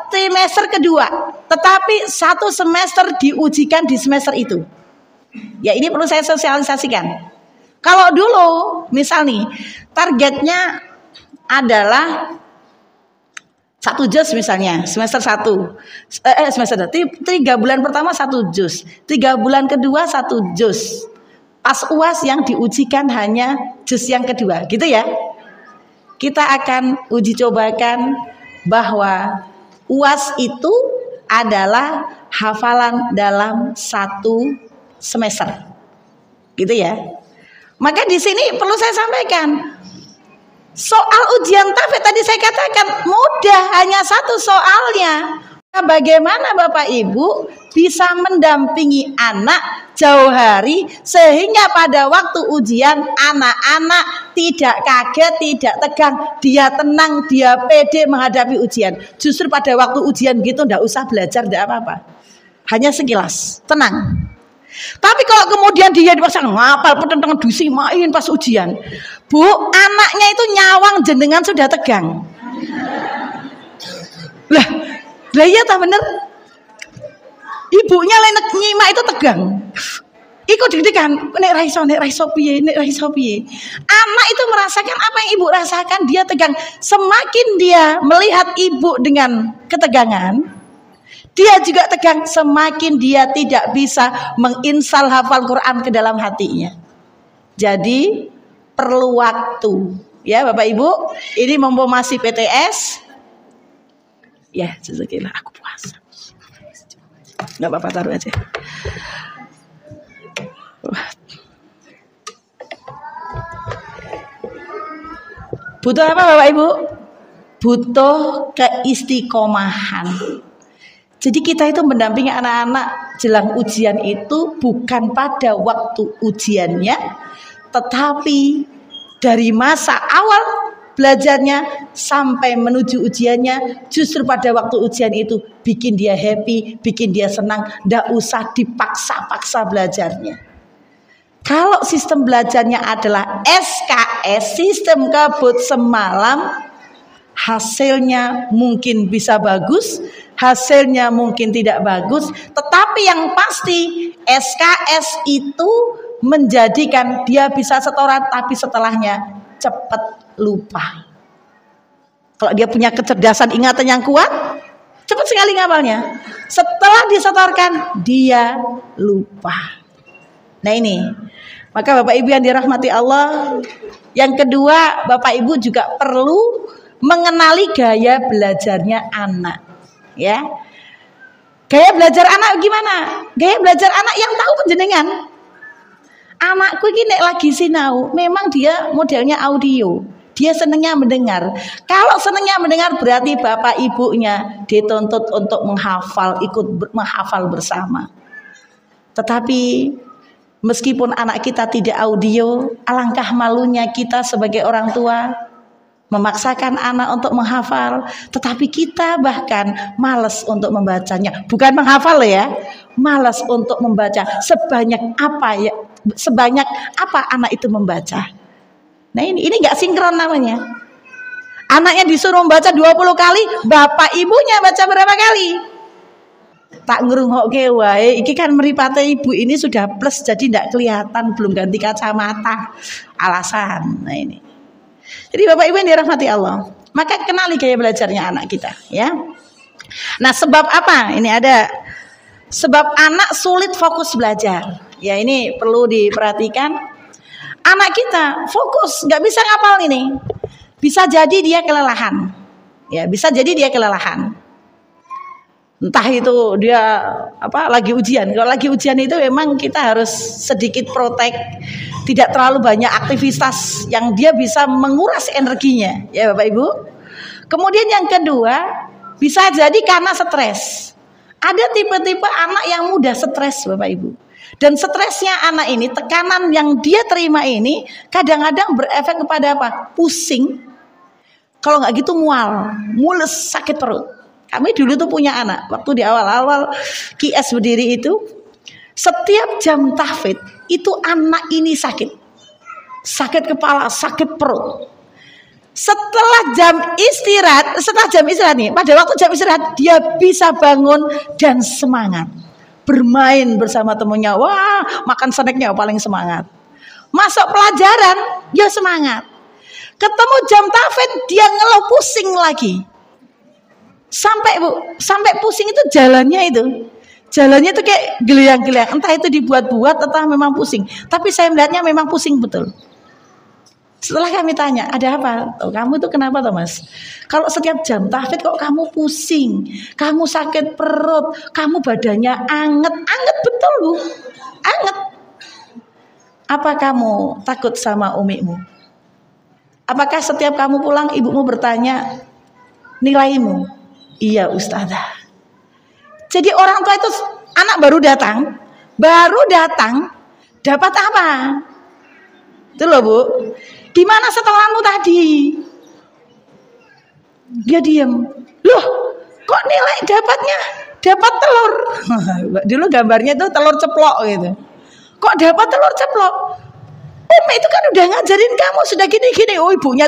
trimester kedua, tetapi 1 semester diujikan di semester itu. Ya ini perlu saya sosialisasikan. Kalau dulu misal nih targetnya adalah 1 juz misalnya semester 1 semester 3 bulan pertama 1 juz, 3 bulan kedua 1 juz. Pas UAS yang diujikan hanya juz yang kedua, gitu ya. Kita akan uji cobakan bahwa UAS itu adalah hafalan dalam 1 semester, gitu ya. Maka di sini perlu saya sampaikan, soal ujian TAFE tadi saya katakan mudah, hanya 1 soalnya. Bagaimana Bapak Ibu bisa mendampingi anak jauh hari sehingga pada waktu ujian anak-anak tidak kaget, tidak tegang, dia tenang, dia pede menghadapi ujian. Justru pada waktu ujian gitu ndak usah belajar, ndak apa-apa, hanya sekilas tenang. Tapi kalau kemudian dia dipaksa ngapal petentang dusi main pas ujian, Bu, anaknya itu nyawang jenengan sudah tegang. Lah iya tak bener. Ibunya lenek nyimak itu tegang. Ikut deg-degan, nek raiso piye. Anak itu merasakan apa yang ibu rasakan, dia tegang. Semakin dia melihat ibu dengan ketegangan, dia juga tegang, semakin dia tidak bisa menginstal hafal Quran ke dalam hatinya. Jadi perlu waktu. Ya Bapak Ibu, ini mumpung masih PTS. Ya, jazakillah, aku puasa. Enggak apa-apa, taruh aja. Butuh apa Bapak Ibu? Butuh keistiqomahan. Jadi kita itu mendampingi anak-anak jelang ujian itu bukan pada waktu ujiannya, tetapi dari masa awal belajarnya sampai menuju ujiannya, justru pada waktu ujian itu bikin dia happy, bikin dia senang, ndak usah dipaksa-paksa belajarnya. Kalau sistem belajarnya adalah SKS, sistem kebut semalam, hasilnya mungkin bisa bagus, hasilnya mungkin tidak bagus, tetapi yang pasti SKS itu menjadikan dia bisa setoran, tapi setelahnya cepat lupa. Kalau dia punya kecerdasan ingatan yang kuat, cepat sekali ngapalnya. Setelah disetorkan, dia lupa. Nah ini, maka Bapak Ibu yang dirahmati Allah, yang kedua Bapak Ibu juga perlu mengenali gaya belajarnya anak. Ya, gaya belajar anak gimana? Gaya belajar anak yang tahu penjenengan. Anakku ini lagi sinau, memang dia modelnya audio. Dia senangnya mendengar. Kalau senangnya mendengar berarti bapak ibunya dituntut untuk menghafal, ikut menghafal bersama. Tetapi meskipun anak kita tidak audio, alangkah malunya kita sebagai orang tua memaksakan anak untuk menghafal, tetapi kita bahkan malas untuk membacanya. Bukan menghafal ya, malas untuk membaca sebanyak apa anak itu membaca. Nah ini nggak sinkron namanya. Anaknya disuruh membaca 20 kali, bapak ibunya baca berapa kali? Tak ngrungokke wae, iki kan mripate ibu ini sudah plus jadi tidak kelihatan, belum ganti kacamata. Alasan. Nah ini. Jadi Bapak Ibu yang dirahmati Allah, maka kenali gaya belajarnya anak kita, ya. Nah, sebab apa? Ini ada sebab anak sulit fokus belajar. Ya, ini perlu diperhatikan. Anak kita fokus, nggak bisa ngapal ini. bisa jadi dia kelelahan. Ya, bisa jadi dia kelelahan. Entah itu dia lagi ujian. Kalau lagi ujian itu memang kita harus sedikit protek, tidak terlalu banyak aktivitas yang dia bisa menguras energinya, ya Bapak Ibu. Kemudian yang kedua, bisa jadi karena stres. Ada tipe-tipe anak yang mudah stres Bapak Ibu. Dan stresnya anak ini, tekanan yang dia terima ini kadang-kadang berefek kepada apa? Pusing. Kalau nggak gitu mual, mules, sakit perut. Kami dulu tuh punya anak, waktu di awal-awal QS berdiri itu, setiap jam tahfidz itu anak ini sakit. Sakit kepala, sakit perut. Setelah jam istirahat nih, pada waktu jam istirahat dia bisa bangun dan semangat. Bermain bersama temannya, wah makan snacknya paling semangat. Masuk pelajaran, dia semangat. Ketemu jam tahfidz dia ngeluh pusing lagi. Sampai pusing itu jalannya tuh kayak geliang-geliang. Entah itu dibuat-buat atau memang pusing. Tapi saya melihatnya memang pusing betul. Setelah kami tanya, ada apa? Oh, kamu itu kenapa toh Mas? Kalau setiap jam tahfidz kok kamu pusing, kamu sakit perut, kamu badannya anget betul Bu, anget. Apa kamu takut sama umimu? Apakah setiap kamu pulang ibumu bertanya nilaimu? Iya Ustazah. Jadi orang tua itu anak baru datang dapat apa? Itu loh Bu. Di mana setoranmu tadi? Dia diam. Loh, kok nilai dapat telur? Dulu gambarnya itu telur ceplok gitu. Kok dapat telur ceplok? Umi itu kan udah ngajarin kamu sudah gini-gini. Oh ibunya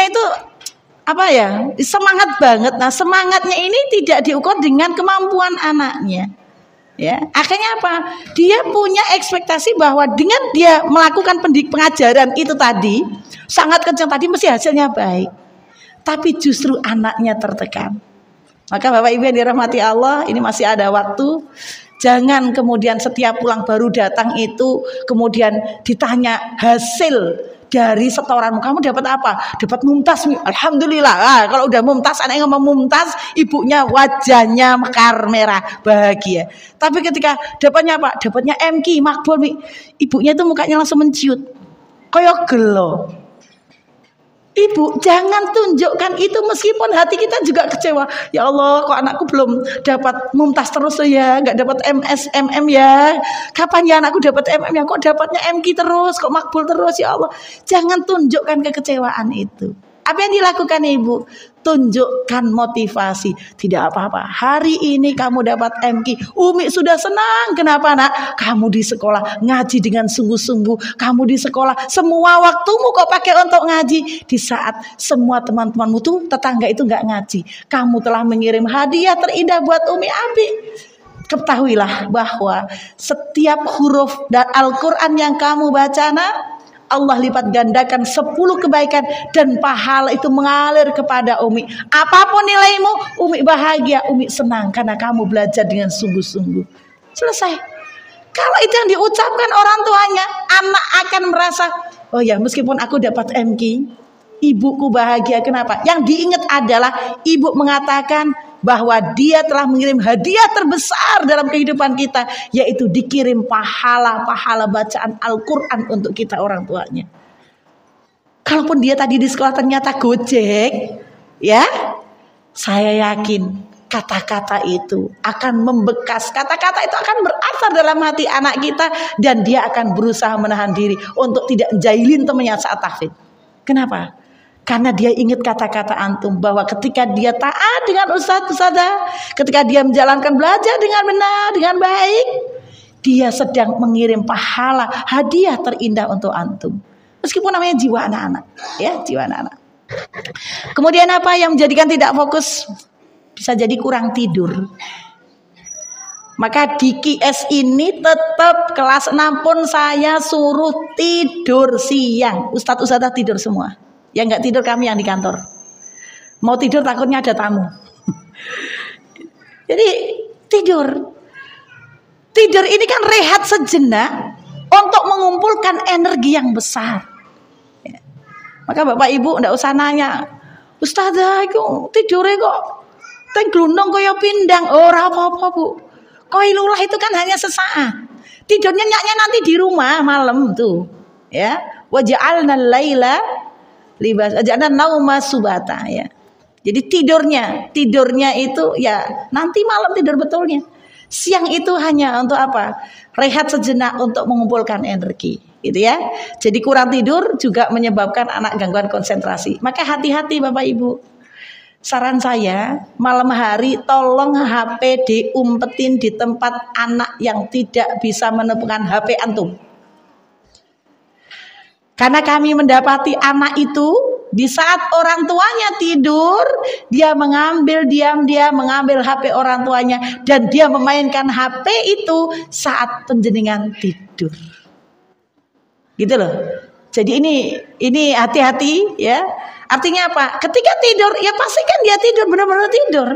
itu semangat banget. Nah semangatnya ini tidak diukur dengan kemampuan anaknya. Ya, akhirnya apa? Dia punya ekspektasi bahwa dengan dia melakukan pengajaran itu tadi sangat kencang tadi mesti hasilnya baik. Tapi justru anaknya tertekan. Maka Bapak Ibu yang dirahmati Allah, ini masih ada waktu. Jangan kemudian setiap pulang baru datang itu kemudian ditanya hasil dari setoranmu, kamu dapat apa? Dapat mumtaz, alhamdulillah. Kalau udah mumtaz, anak yang ngomong mumtaz, ibunya wajahnya mekar merah, bahagia. Tapi ketika dapatnya apa? Dapatnya MQ, makbul, ibunya itu mukanya langsung menciut, kayak gelo. Ibu, jangan tunjukkan itu meskipun hati kita juga kecewa. Ya Allah, kok anakku belum dapat mumtaz terus ya, nggak dapat MM ya. Kapan ya anakku dapat MM ya? Kok dapatnya MQ terus, kok makbul terus ya Allah. Jangan tunjukkan kekecewaan itu. Apa yang dilakukan ibu? Tunjukkan motivasi. Tidak apa-apa. Hari ini kamu dapat MQ. Umi sudah senang. Kenapa nak? Kamu di sekolah ngaji dengan sungguh-sungguh. Kamu di sekolah semua waktumu kok pakai untuk ngaji. Di saat semua teman-temanmu tuh tetangga itu nggak ngaji. Kamu telah mengirim hadiah terindah buat Umi Abi. Ketahuilah bahwa setiap huruf dan Al-Quran yang kamu baca nak, Allah lipat gandakan 10 kebaikan dan pahala itu mengalir kepada Umi. Apapun nilaimu, Umi bahagia, Umi senang karena kamu belajar dengan sungguh-sungguh. Selesai. Kalau itu yang diucapkan orang tuanya, anak akan merasa, oh ya meskipun aku dapat MQ, ibuku bahagia. Kenapa? Yang diingat adalah ibu mengatakan bahwa dia telah mengirim hadiah terbesar dalam kehidupan kita, yaitu dikirim pahala bacaan Al-Quran untuk kita orang tuanya. Kalaupun dia tadi di sekolah ternyata gojek, ya, saya yakin kata-kata itu akan membekas, kata-kata itu akan berasar dalam hati anak kita, dan dia akan berusaha menahan diri untuk tidak jailin temannya saat tahfidz. Kenapa? Karena dia ingat kata-kata antum bahwa ketika dia taat dengan ustadzah, ketika dia menjalankan belajar dengan benar, dengan baik, dia sedang mengirim pahala hadiah terindah untuk antum. Meskipun namanya jiwa anak-anak, ya jiwa anak-anak. Kemudian apa yang menjadikan tidak fokus? Bisa jadi kurang tidur. Maka di QS ini tetap kelas 6 pun saya suruh tidur siang. Ustadz-ustadzah tidur semua. Yang nggak tidur kami yang di kantor. Mau tidur takutnya ada tamu. Jadi tidur ini kan rehat sejenak untuk mengumpulkan energi yang besar. Maka Bapak Ibu ndak usah nanya, Ustazah iku tidure kok teng glundung kaya pindang. Ora apa-apa, Bu. Qailulah itu kan hanya sesaat. Tidurnya nyaknya nanti di rumah malam tuh. Ya. Wa ja'alna al-laila libas, ja'alna nauma subata ya. Jadi tidurnya itu ya nanti malam tidur betulnya. Siang itu hanya untuk apa? Rehat sejenak untuk mengumpulkan energi, gitu ya. Jadi kurang tidur juga menyebabkan anak gangguan konsentrasi. Maka hati-hati Bapak Ibu. Saran saya, malam hari tolong HP diumpetin di tempat anak yang tidak bisa menemukan HP antum. Karena kami mendapati anak itu di saat orang tuanya tidur, dia mengambil diam-diam mengambil HP orang tuanya dan dia memainkan HP itu saat penjenengan tidur. Gitu loh. Jadi ini hati-hati ya. Artinya apa? Ketika tidur ya pastikan dia tidur benar-benar tidur.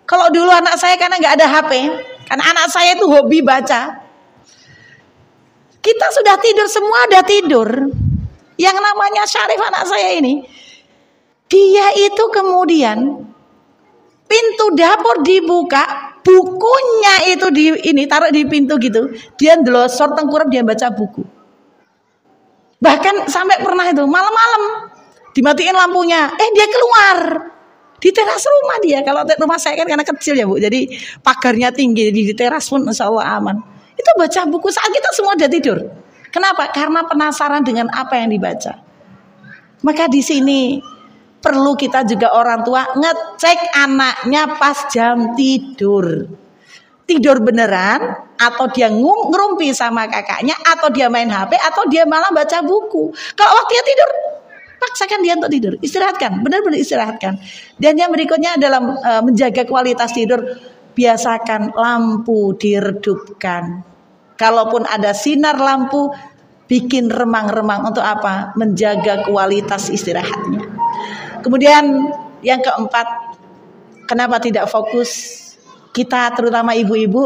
Kalau dulu anak saya karena nggak ada HP, karena anak saya itu hobi baca. Kita sudah tidur, semua udah tidur. Yang namanya Syarif anak saya ini, dia itu kemudian pintu dapur dibuka, bukunya itu taruh di pintu gitu. Dia ndelosor tengkurap, dia baca buku. Bahkan sampai pernah itu malam-malam dimatiin lampunya, dia keluar di teras rumah dia. Kalau rumah saya kan karena kecil ya Bu, jadi pagarnya tinggi, di teras pun insya Allah aman. Itu baca buku saat kita semua udah tidur. Kenapa? Karena penasaran dengan apa yang dibaca. Maka di sini perlu kita juga orang tua ngecek anaknya pas jam tidur. Tidur beneran atau dia ngerumpi sama kakaknya atau dia main HP atau dia malah baca buku. Kalau waktunya tidur, paksakan dia untuk tidur. Istirahatkan, benar-benar istirahatkan. Dan yang berikutnya dalam menjaga kualitas tidur, biasakan lampu diredupkan. Kalaupun ada sinar lampu, bikin remang-remang untuk apa? Menjaga kualitas istirahatnya. Kemudian yang keempat, kenapa tidak fokus? Kita terutama ibu-ibu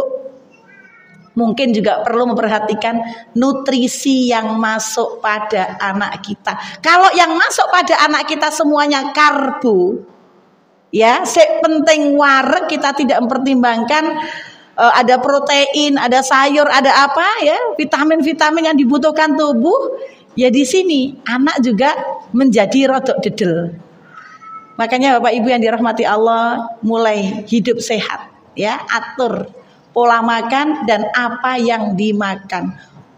mungkin juga perlu memperhatikan nutrisi yang masuk pada anak kita. Kalau yang masuk pada anak kita semuanya karbo, ya, penting wareg, kita tidak mempertimbangkan ada protein, ada sayur, ada apa ya, vitamin-vitamin yang dibutuhkan tubuh. Ya di sini anak juga menjadi rodok dedel. Makanya Bapak Ibu yang dirahmati Allah, mulai hidup sehat, ya, atur pola makan dan apa yang dimakan.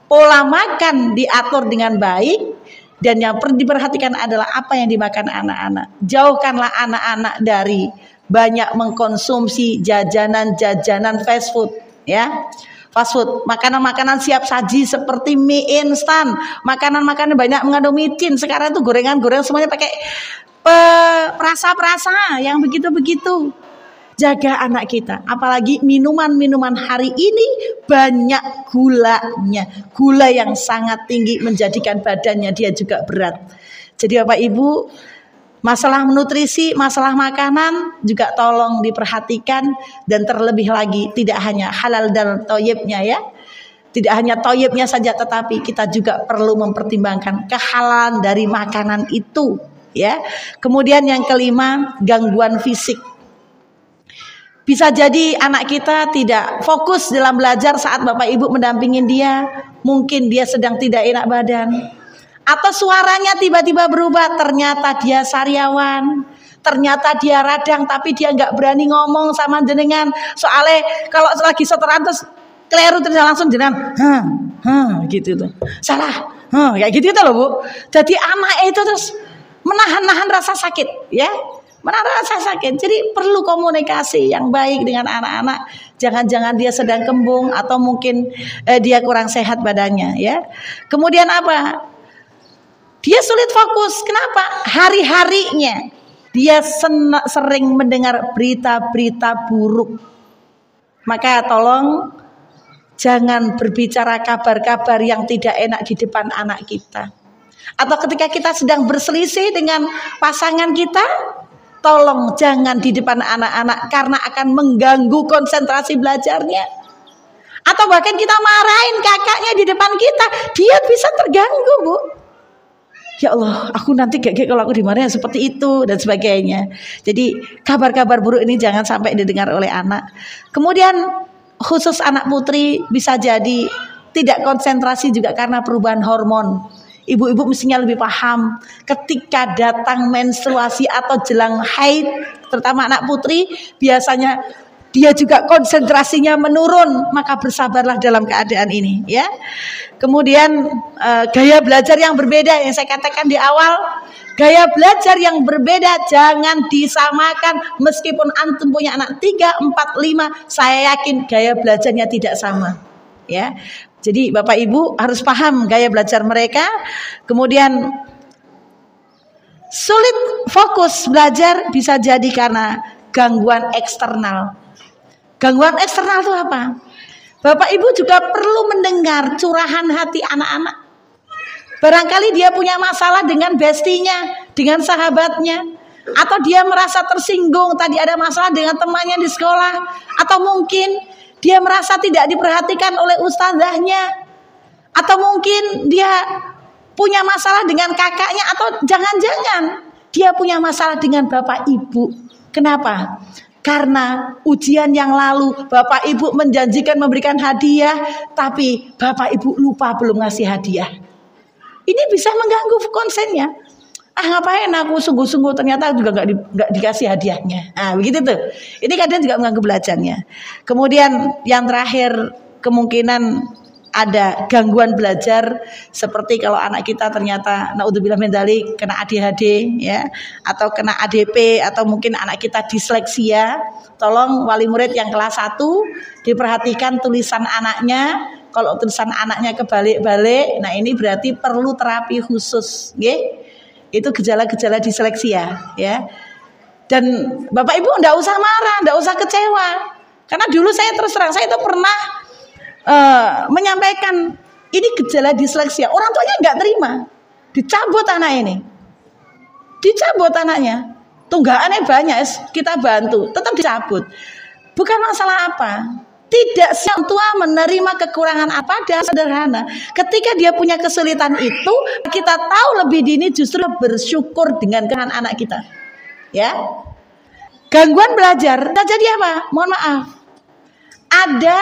Pola makan diatur dengan baik dan yang perlu diperhatikan adalah apa yang dimakan anak-anak. Jauhkanlah anak-anak dari banyak mengkonsumsi jajanan-jajanan fast food, ya. Fast food, makanan-makanan siap saji seperti mie instan, makanan-makanan banyak mengandung micin. Sekarang itu gorengan-gorengan semuanya pakai perasa-perasa yang begitu-begitu. Jaga anak kita, apalagi minuman-minuman hari ini banyak gulanya, gula yang sangat tinggi menjadikan badannya dia juga berat. Jadi Bapak Ibu, masalah nutrisi, masalah makanan juga tolong diperhatikan, dan terlebih lagi tidak hanya halal dan thayyibnya ya. Tidak hanya thayyibnya saja, tetapi kita juga perlu mempertimbangkan kehalalan dari makanan itu ya. Kemudian yang kelima, gangguan fisik. Bisa jadi anak kita tidak fokus dalam belajar saat Bapak Ibu mendampingin dia. Mungkin dia sedang tidak enak badan, atau suaranya tiba-tiba berubah. Ternyata dia sariawan, ternyata dia radang, tapi dia nggak berani ngomong sama jenengan. Soalnya kalau lagi setoran terus keliru terus langsung jenengan gitu tuh. Salah, kayak gitu tuh loh Bu. Jadi anak itu terus menahan-nahan rasa sakit ya. Menahan rasa sakit. Jadi perlu komunikasi yang baik dengan anak-anak. Jangan-jangan dia sedang kembung atau mungkin dia kurang sehat badannya ya. Kemudian apa? Dia sulit fokus. Kenapa? Hari-harinya dia sering mendengar berita-berita buruk. Maka tolong jangan berbicara kabar-kabar yang tidak enak di depan anak kita. Atau ketika kita sedang berselisih dengan pasangan kita, tolong jangan di depan anak-anak karena akan mengganggu konsentrasi belajarnya. Atau bahkan kita marahin kakaknya di depan kita, dia bisa terganggu Bu. Ya Allah, aku nanti kayak kalau aku di mana ya seperti itu dan sebagainya. Jadi kabar-kabar buruk ini jangan sampai didengar oleh anak. Kemudian khusus anak putri bisa jadi tidak konsentrasi juga karena perubahan hormon. Ibu-ibu mestinya lebih paham ketika datang menstruasi atau jelang haid, terutama anak putri, biasanya dia juga konsentrasinya menurun, maka bersabarlah dalam keadaan ini ya. Kemudian gaya belajar yang berbeda yang saya katakan di awal, gaya belajar yang berbeda jangan disamakan. Meskipun antum punya anak 3, 4, 5, saya yakin gaya belajarnya tidak sama ya. Jadi Bapak Ibu harus paham gaya belajar mereka. Kemudian sulit fokus belajar bisa jadi karena gangguan eksternal. Gangguan eksternal itu apa? Bapak Ibu juga perlu mendengar curahan hati anak-anak. Barangkali dia punya masalah dengan bestinya, dengan sahabatnya, atau dia merasa tersinggung tadi ada masalah dengan temannya di sekolah, atau mungkin dia merasa tidak diperhatikan oleh ustazahnya, atau mungkin dia punya masalah dengan kakaknya, atau jangan-jangan dia punya masalah dengan bapak ibu. Kenapa? Karena ujian yang lalu bapak ibu menjanjikan memberikan hadiah, tapi bapak ibu lupa belum ngasih hadiah. Ini bisa mengganggu konsennya. Ngapain aku sungguh-sungguh ternyata juga nggak dikasih hadiahnya. Begitu tuh. Ini kadang juga mengganggu belajarnya. Kemudian yang terakhir kemungkinan ada gangguan belajar seperti kalau anak kita ternyata naudzubillah min dzalik kena ADHD ya, atau kena ADP, atau mungkin anak kita disleksia. Tolong wali murid yang kelas 1 diperhatikan tulisan anaknya. Kalau tulisan anaknya kebalik-balik, nah ini berarti perlu terapi khusus, nggih. Itu gejala-gejala disleksia ya. Dan Bapak Ibu enggak usah marah, enggak usah kecewa. Karena dulu saya terus terang saya itu pernah menyampaikan ini gejala disleksia, orang tuanya nggak terima, dicabut anak ini, dicabut anaknya, tunggakannya banyak, kita bantu, tetap dicabut. Bukan masalah apa, tidak siap tua menerima kekurangan apa, dan sederhana. Ketika dia punya kesulitan itu, kita tahu lebih dini justru bersyukur dengan kekurangan anak kita. Ya, gangguan belajar jadi apa? Mohon maaf, ada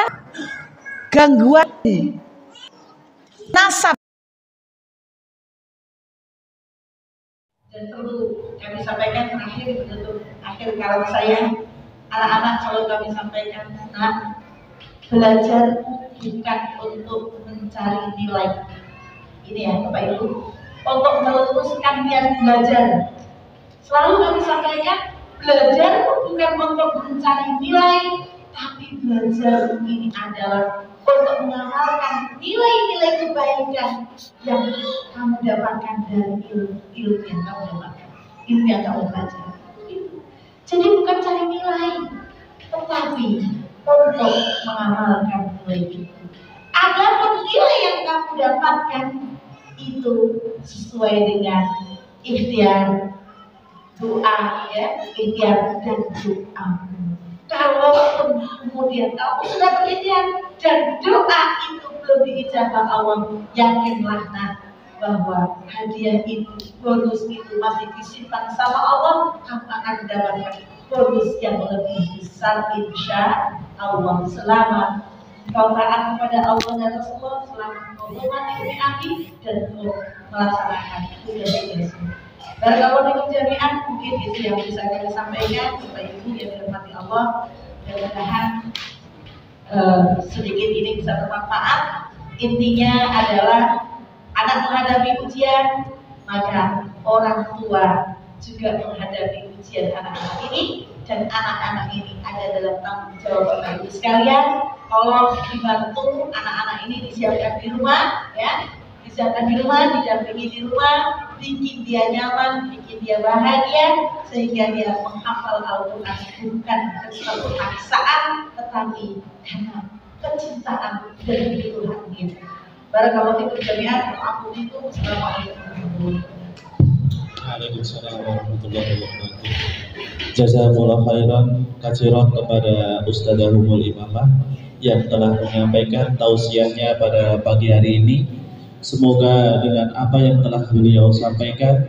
gangguan nasab. Dan perlu kami sampaikan terakhir penutup akhir kalam saya, anak-anak selalu kami sampaikan, belajar bukan untuk mencari nilai. Ini ya Bapak Ibu, untuk meluruskan niat belajar. Selalu kami sampaikan, belajar bukan untuk mencari nilai, tapi belajar ini adalah untuk mengamalkan nilai-nilai kebaikan yang kamu dapatkan dari ilmu yang kamu dapatkan, ilmu yang kamu pelajari. Jadi bukan cari nilai, tetapi untuk mengamalkan nilai itu. Adapun nilai yang kamu dapatkan itu sesuai dengan ikhtiar, doa ya, ikhtiar dan doa. Kalau kemudian kamu sudah berikhtiar dan doa itu belum diijabah Allah, yakinlah bahwa hadiah itu, bonus itu masih disimpan sama Allah. Kamu akan mendapatkan bonus yang lebih besar insya Allah selama kau taat kepada Allah dan Rasulullah, selama kau mematuhi dan melaksanakan tugas-tugas. Barakallahu fikum jami'an, mungkin itu yang bisa kami sampaikan Bapak Ibu yang dirahmati Allah. Mudah-mudahan sedikit ini bisa bermanfaat. Intinya adalah anak menghadapi ujian, maka orang tua juga menghadapi ujian anak-anak ini, dan anak-anak ini ada dalam tanggung jawab Bapak Ibu sekalian. Tolong dibantu anak-anak ini disiapkan di rumah ya, disiapkan di rumah, didampingi di rumah, bikin dia nyaman, bikin dia bahagia, sehingga dia menghafal Al-Quran bukan suatu paksaan, tetapi karena kecintaan dari Tuhan kita. Barakallahu fikum jami'an. Aku itu Assalamualaikum warahmatullahi wabarakatuh. Jazakumullah khairan katsiran kepada Ustadzah Ummul Imamah yang telah menyampaikan tausiahnya pada pagi hari ini. Semoga dengan apa yang telah beliau sampaikan,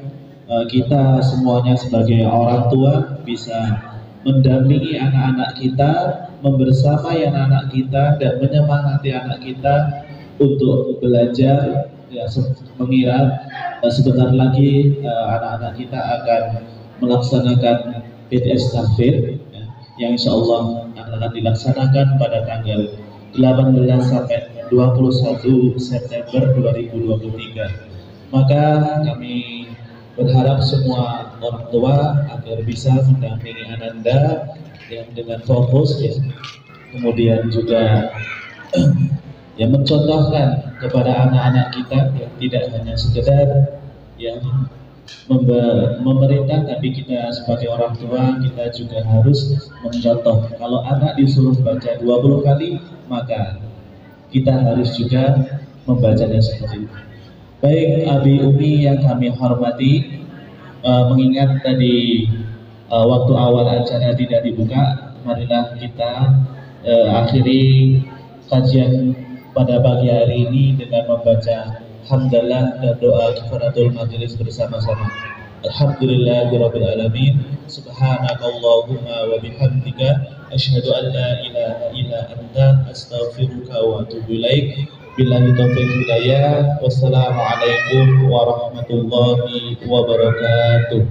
kita semuanya sebagai orang tua bisa mendampingi anak-anak kita, membersamai anak-anak kita, dan menyemangati anak kita untuk belajar. Ya, mengira sebentar lagi anak-anak kita akan melaksanakan PTS Tahfidz, ya, yang insya Allah akan dilaksanakan pada tanggal 18 sampai 21 September 2023. Maka kami berharap semua orang tua agar bisa mendampingi Ananda yang dengan fokus, ya, kemudian juga yang mencontohkan kepada anak-anak kita, yang tidak hanya sekedar yang memerintah, tapi kita sebagai orang tua kita juga harus mencontoh. Kalau anak disuruh baca 20 kali, maka kita harus juga membacanya seperti itu. Baik Abi Umi yang kami hormati, mengingat tadi waktu awal acara tidak dibuka, marilah kita akhiri kajian pada pagi hari ini dengan membaca hamdalah dan doa kifaratul majelis bersama-sama. Alhamdulillahirabbil alamin. Subhanakallahumma wa bihamdika asyhadu an la ilaha illa anta astaghfiruka wa atubu ilaik. Billahi taufiq hidayah. Wassalamualaikum warahmatullahi wabarakatuh.